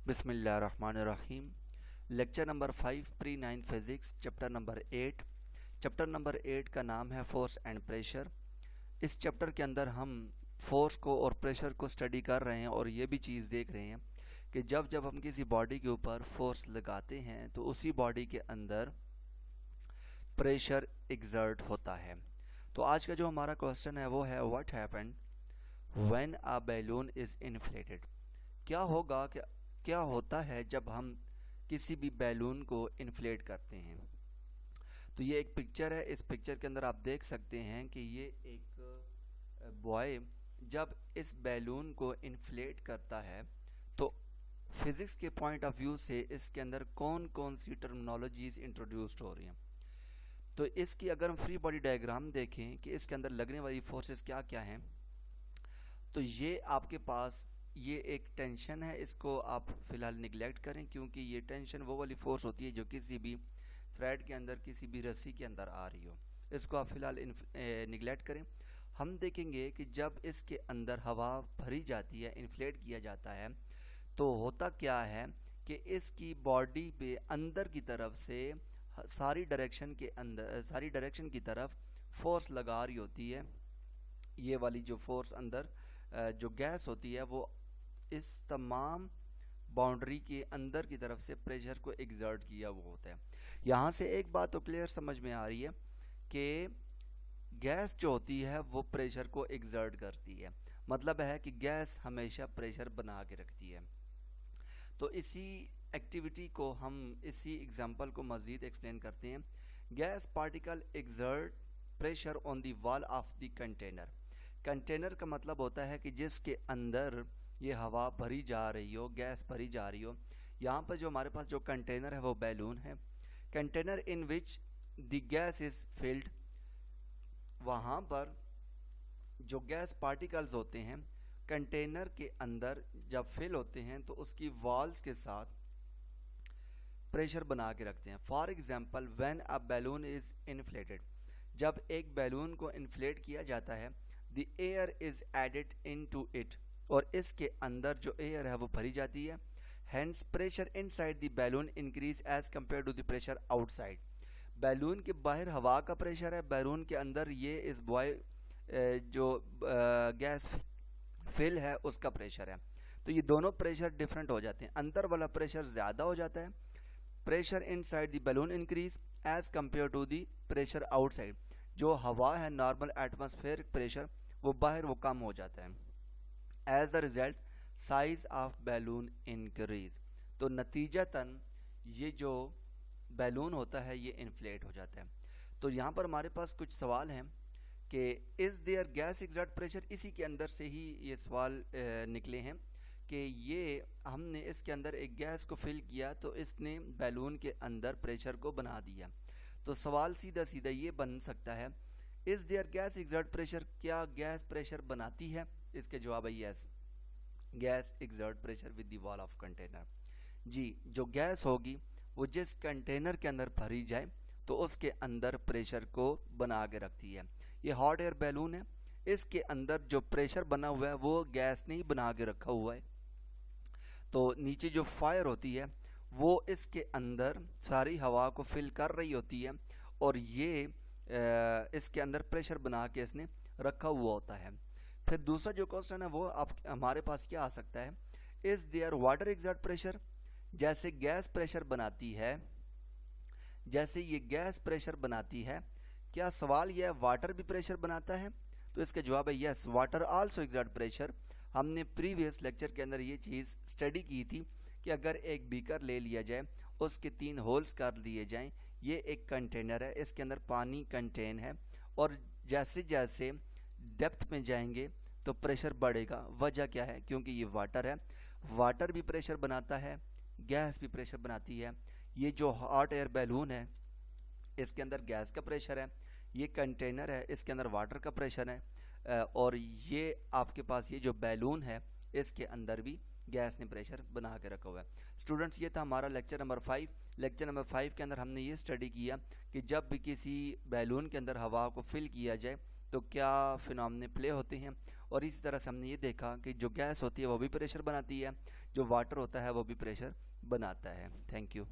बिस्मिल्लाहिर्रहमानिर्रहीम। Lecture number 5 pre 9 physics chapter number 8। Chapter number 8 का नाम है फोर्स एंड प्रेशर। इस चैप्टर के अंदर हम फोर्स को और प्रेशर को स्टडी कर रहे हैं और ये भी चीज़ देख रहे हैं कि जब जब हम किसी बॉडी के ऊपर फोर्स लगाते हैं तो उसी बॉडी के अंदर प्रेशर एग्जर्ट होता है। तो आज का जो हमारा क्वेश्चन है वो है what happened when a balloon is inflated. क्या होता है जब हम किसी भी बैलून को इन्फ्लेट करते हैं। तो ये एक पिक्चर है। इस पिक्चर के अंदर आप देख सकते हैं कि ये एक बॉय जब इस बैलून को इन्फ्लेट करता है तो फिज़िक्स के पॉइंट ऑफ व्यू से इसके अंदर कौन कौन सी टर्मिनोलॉजीज इंट्रोड्यूस्ड हो रही हैं। तो इसकी अगर हम फ्री बॉडी डायग्राम देखें कि इसके अंदर लगने वाली फोर्सेस क्या क्या हैं, तो ये आपके पास ये एक टेंशन है, इसको आप फिलहाल निगलेक्ट करें क्योंकि ये टेंशन वो वाली फोर्स होती है जो किसी भी थ्रेड के अंदर, किसी भी रस्सी के अंदर आ रही हो। इसको आप फिलहाल निगलेक्ट करें। हम देखेंगे कि जब इसके अंदर हवा भरी जाती है, इन्फ्लेट किया जाता है, तो होता क्या है कि इसकी बॉडी पे अंदर की तरफ से सारी डायरेक्शन की तरफ फोर्स लगा रही होती है। ये वाली जो फोर्स अंदर जो गैस होती है वो इस तमाम बाउंड्री के अंदर की तरफ से प्रेशर को एग्जर्ट किया हुआ होता है। यहाँ से एक बात तो क्लियर समझ में आ रही है कि गैस जो होती है वो प्रेशर को एग्जर्ट करती है। मतलब है कि गैस हमेशा प्रेशर बना के रखती है। तो इसी एक्टिविटी को हम इसी एग्जांपल को मज़ीद एक्सप्लेन करते हैं। Gas particle exert pressure on the wall of the container. Container का मतलब होता है कि जिसके अंदर ये हवा भरी जा रही हो, गैस भरी जा रही हो। यहाँ पर जो हमारे पास जो कंटेनर है वो बैलून है। Container in which the gas is filled. वहाँ पर जो गैस पार्टिकल्स होते हैं कंटेनर के अंदर जब फिल होते हैं तो उसकी वॉल्स के साथ प्रेशर बना के रखते हैं। For example when a balloon is inflated. जब एक बैलून को इन्फ्लेट किया जाता है, the air is added into it, और इसके अंदर जो एयर है वो भरी जाती है। Hence pressure inside the balloon increase as compare to the pressure outside. Balloon के बाहर हवा का प्रेशर है, बैलून के अंदर ये इस बॉय जो गैस फिल है उसका प्रेशर है। तो ये दोनों प्रेशर डिफरेंट हो जाते हैं। अंदर वाला प्रेशर ज़्यादा हो जाता है, pressure inside the balloon increase as compare to the pressure outside. जो हवा है नॉर्मल एटमॉस्फेरिक प्रेशर वो बाहर वो कम हो जाता है। As the result size of balloon increase. तो नतीजतन ये जो बैलून होता है ये इन्फ्लेट हो जाता है। तो यहाँ पर हमारे पास कुछ सवाल हैं कि is there gas exert pressure. इसी के अंदर से ही ये सवाल निकले हैं कि ये हमने इसके अंदर एक गैस को फिल किया तो इसने बैलून के अंदर प्रेशर को बना दिया। तो सवाल सीधा सीधा ये बन सकता है, is there gas exert pressure. क्या गैस प्रेशर बनाती है? इसके जवाब है yes, gas exert pressure with the wall of container. जी, जो गैस होगी वो जिस कंटेनर के अंदर भरी जाए तो उसके अंदर प्रेशर को बना के रखती है। ये हॉट एयर बैलून है, इसके अंदर जो प्रेशर बना हुआ है वो गैस ने ही बना के रखा हुआ है। तो नीचे जो फायर होती है वो इसके अंदर सारी हवा को फिल कर रही होती है और ये इसके अंदर प्रेशर बना के इसने रखा हुआ होता है। फिर दूसरा जो क्वेश्चन है वो आप हमारे पास क्या आ सकता है, is there water exert pressure. जैसे गैस प्रेशर बनाती है, जैसे ये गैस प्रेशर बनाती है, क्या सवाल यह है वाटर भी प्रेशर बनाता है? तो इसका जवाब है yes, water also exert pressure. हमने प्रीवियस लेक्चर के अंदर ये चीज़ स्टडी की थी कि अगर एक बीकर ले लिया जाए, उसके 3 होल्स कर दिए जाएं, ये एक कंटेनर है, इसके अंदर पानी कंटेन है, और जैसे जैसे डेप्थ में जाएंगे तो प्रेशर बढ़ेगा। वजह क्या है? क्योंकि ये वाटर है, वाटर भी प्रेशर बनाता है, गैस भी प्रेशर बनाती है। ये जो हॉट एयर बैलून है इसके अंदर गैस का प्रेशर है, ये कंटेनर है इसके अंदर वाटर का प्रेशर है, और ये आपके पास ये जो बैलून है इसके अंदर भी गैस ने प्रेशर बना के रखा हुआ है। स्टूडेंट्स, ये था हमारा लेक्चर नंबर 5। लेक्चर नंबर 5 के अंदर हमने ये स्टडी किया कि जब भी किसी बैलून के अंदर हवा को फिल किया जाए तो क्या फिनोमेना प्ले होते हैं, और इसी तरह से हमने ये देखा कि जो गैस होती है वो भी प्रेशर बनाती है, जो वाटर होता है वो भी प्रेशर बनाता है। Thank you.